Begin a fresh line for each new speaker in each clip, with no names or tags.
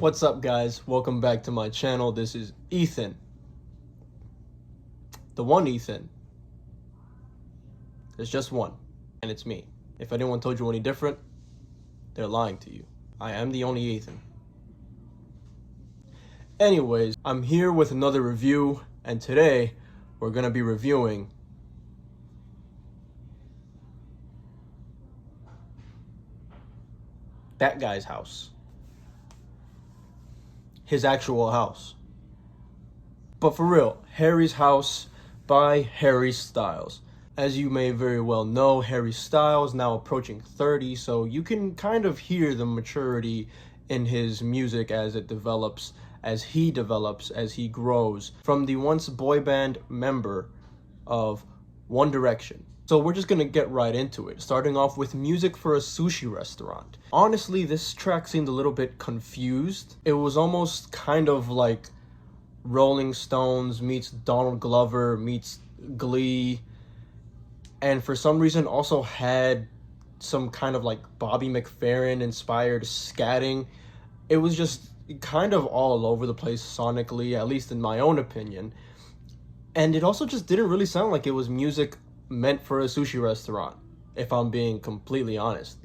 What's up, guys? Welcome back to my channel. This is Ethan. The one Ethan. There's just one, and it's me. If anyone told you any different, they're lying to you. I am the only Ethan. Anyways, I'm here with another review, and today we're gonna be reviewing that guy's house. His actual house. But for real, Harry's House by Harry Styles. As you may very well know, Harry Styles now approaching 30, so you can kind of hear the maturity in his music as it develops, as he grows from the once boy band member of One Direction. So we're just gonna get right into it, starting off with Music for a Sushi Restaurant. Honestly, this track seemed a little bit confused. It was almost kind of like Rolling Stones meets Donald Glover meets Glee, and for some reason also had some kind of like Bobby McFerrin inspired scatting. It was just kind of all over the place sonically, at least in my own opinion. And it also just didn't really sound like it was music meant for a sushi restaurant, if I'm being completely honest.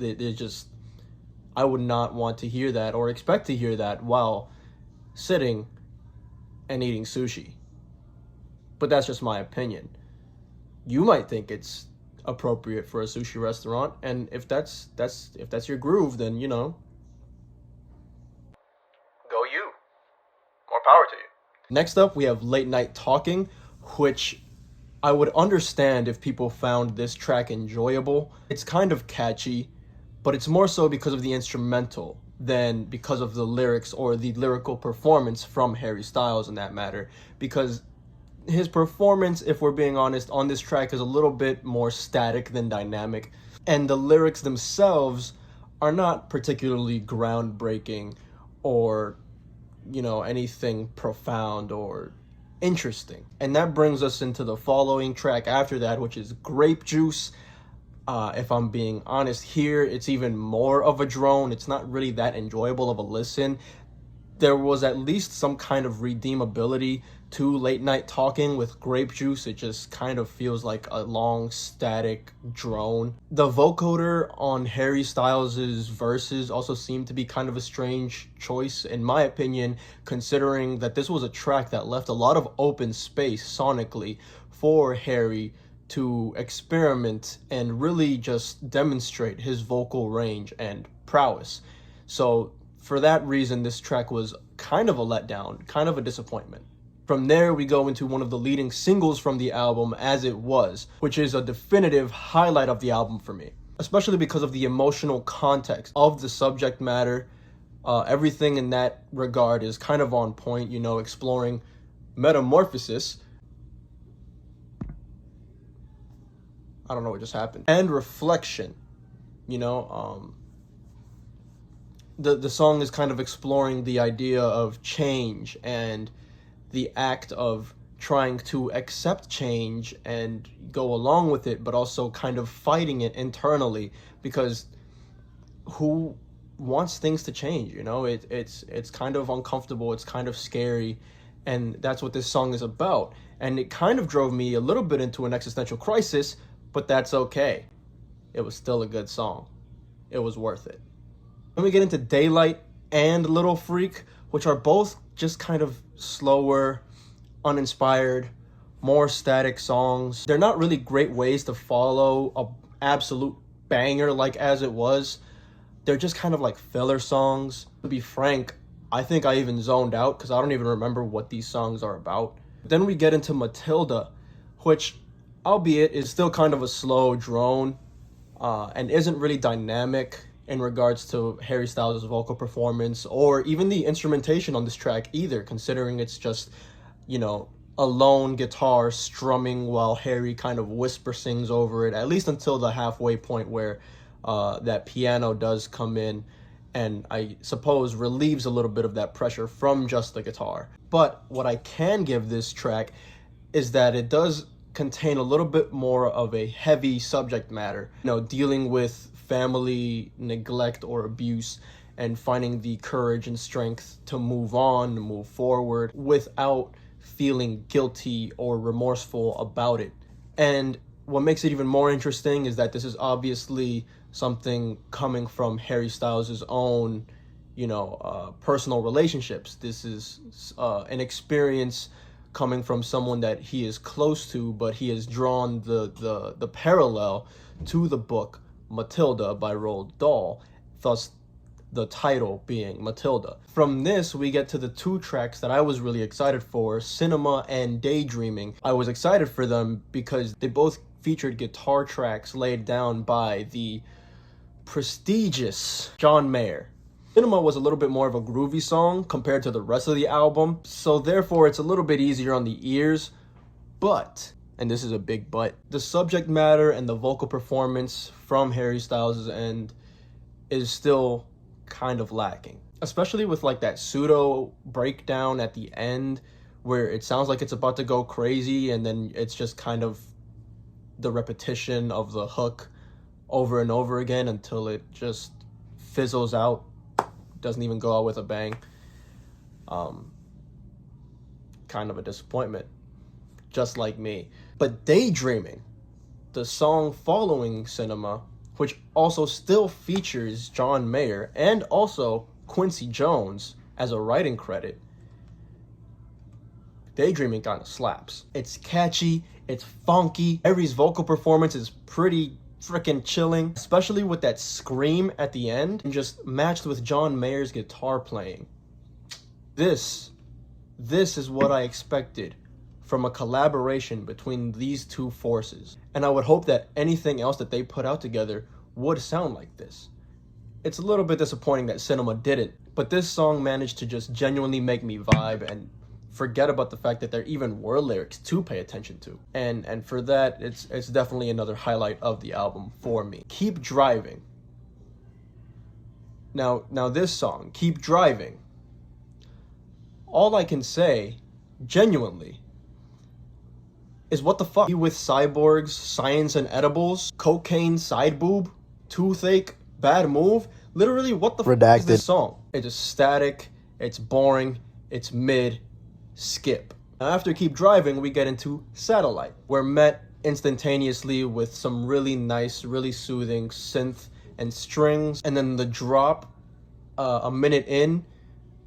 I would not want to hear that or expect to hear that while sitting and eating sushi. But that's just my opinion. You might think it's appropriate for a sushi restaurant, and if that's your groove, then go you. More power to you. Next up, we have Late Night Talking, which I would understand if people found this track enjoyable. It's kind of catchy, but it's more so because of the instrumental than because of the lyrics or the lyrical performance from Harry Styles in that matter. Because his performance, if we're being honest, on this track is a little bit more static than dynamic. And the lyrics themselves are not particularly groundbreaking or, anything profound or interesting. And that brings us into the following track after that, which is Grape Juice. If I'm being honest here, it's even more of a drone. It's not really that enjoyable of a listen. There was at least some kind of redeemability to Late Night Talking. With Grape Juice, it just kind of feels like a long static drone. The vocoder on Harry Styles' verses also seemed to be kind of a strange choice, in my opinion, considering that this was a track that left a lot of open space sonically for Harry to experiment and really just demonstrate his vocal range and prowess. So for that reason, this track was kind of a letdown, kind of a disappointment. From there, we go into one of the leading singles from the album, As It Was, which is a definitive highlight of the album for me, especially because of the emotional context of the subject matter. Everything in that regard is kind of on point, exploring metamorphosis. I don't know what just happened. And reflection, the song is kind of exploring the idea of change and the act of trying to accept change and go along with it, but also kind of fighting it internally, because who wants things to change? It's kind of uncomfortable, it's kind of scary, and that's what this song is about. And it kind of drove me a little bit into an existential crisis, but that's okay. It was still a good song. It was worth it. Then we get into Daylight and Little Freak, which are both just kind of slower, uninspired, more static songs. They're not really great ways to follow a absolute banger like As It Was. They're just kind of like filler songs. To be frank, I think I even zoned out because I don't even remember what these songs are about. Then we get into Matilda, which, albeit, is still kind of a slow drone and isn't really dynamic in regards to Harry Styles' vocal performance or even the instrumentation on this track either, considering it's just, a lone guitar strumming while Harry kind of whisper sings over it, at least until the halfway point where that piano does come in and I suppose relieves a little bit of that pressure from just the guitar. But what I can give this track is that it does contain a little bit more of a heavy subject matter, dealing with family neglect or abuse and finding the courage and strength to move on, to move forward without feeling guilty or remorseful about it. And what makes it even more interesting is that this is obviously something coming from Harry Styles' own, personal relationships. This is an experience coming from someone that he is close to, but he has drawn the parallel to the book Matilda by Roald Dahl, thus the title being Matilda. From this, we get to the two tracks that I was really excited for, Cinema and Daydreaming. I was excited for them because they both featured guitar tracks laid down by the prestigious John Mayer. Cinema was a little bit more of a groovy song compared to the rest of the album, so therefore it's a little bit easier on the ears, but, and this is a big but, the subject matter and the vocal performance from Harry Styles' end is still kind of lacking, especially with like that pseudo breakdown at the end where it sounds like it's about to go crazy and then it's just kind of the repetition of the hook over and over again until it just fizzles out, doesn't even go out with a bang. Kind of a disappointment, just like me. But Daydreaming, the song following Cinema, which also still features John Mayer and also Quincy Jones as a writing credit, Daydreaming kind of slaps. It's catchy, it's funky, Harry's vocal performance is pretty freaking chilling, especially with that scream at the end, and just matched with John Mayer's guitar playing. This is what I expected from a collaboration between these two forces. And I would hope that anything else that they put out together would sound like this. It's a little bit disappointing that Cinema didn't, but this song managed to just genuinely make me vibe and forget about the fact that there even were lyrics to pay attention to. And for that, it's definitely another highlight of the album for me. Keep Driving. Now this song, Keep Driving, all I can say, genuinely, is what the fuck? With cyborgs, science and edibles, cocaine side boob, toothache, bad move. Literally, what the fuck is this song? It's just static, it's boring, it's mid, skip. Now, after Keep Driving, we get into Satellite. We're met instantaneously with some really nice, really soothing synth and strings, and then the drop a minute in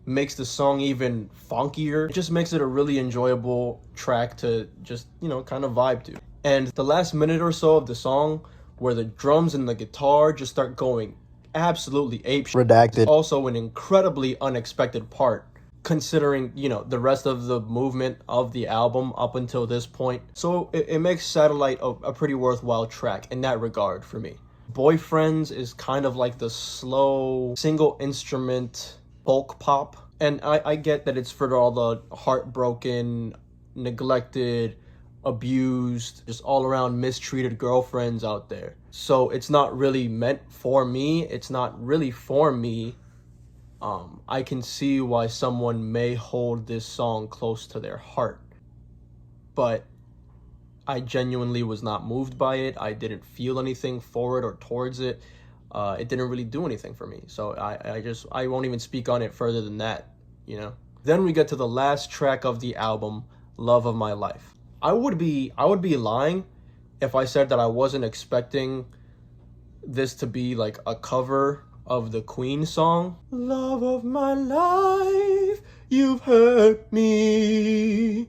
makes the song even funkier. It just makes it a really enjoyable track to just, kind of vibe to. And the last minute or so of the song, where the drums and the guitar just start going absolutely apeshit, redacted, also an incredibly unexpected part, considering, the rest of the movement of the album up until this point. So it makes Satellite a pretty worthwhile track in that regard for me. Boyfriends is kind of like the slow, single instrument folk pop. And I get that it's for all the heartbroken, neglected, abused, just all around mistreated girlfriends out there. So it's not really meant for me. It's not really for me. I can see why someone may hold this song close to their heart. But I genuinely was not moved by it. I didn't feel anything for it or towards it. It didn't really do anything for me. So I won't even speak on it further than that, Then we get to the last track of the album, Love of My Life. I would be lying if I said that I wasn't expecting this to be like a cover of the Queen song, Love of My Life, You've Hurt Me.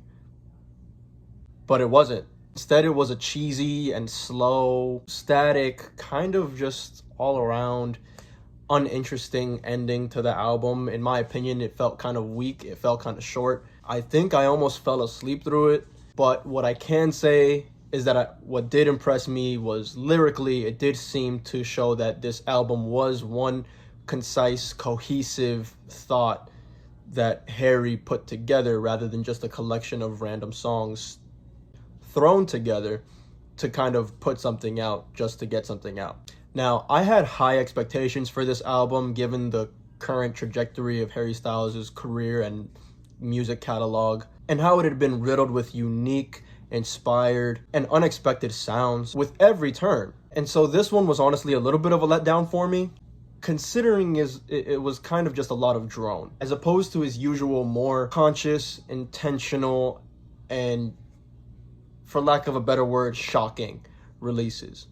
But it wasn't. Instead, it was a cheesy and slow, static, kind of just all around uninteresting ending to the album. In my opinion, it felt kind of weak. It felt kind of short. I think I almost fell asleep through it. But what I can say is that what did impress me was lyrically, it did seem to show that this album was one concise, cohesive thought that Harry put together rather than just a collection of random songs thrown together to kind of put something out just to get something out. Now, I had high expectations for this album given the current trajectory of Harry Styles' career and music catalog, and how it had been riddled with unique, inspired, and unexpected sounds with every turn. And so this one was honestly a little bit of a letdown for me. considering it was kind of just a lot of drone, as opposed to his usual more conscious, intentional, and, for lack of a better word, shocking releases.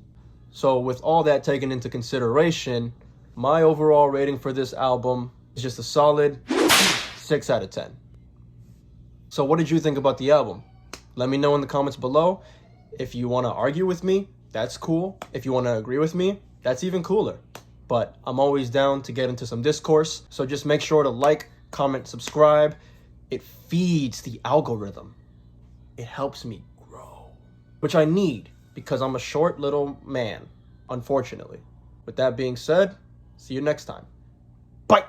So with all that taken into consideration, my overall rating for this album is just a solid 6 out of 10. So what did you think about the album? Let me know in the comments below. If you want to argue with me, that's cool. If you want to agree with me, that's even cooler. But I'm always down to get into some discourse. So just make sure to like, comment, subscribe. It feeds the algorithm. It helps me grow, which I need because I'm a short little man, unfortunately. With that being said, see you next time. Bye.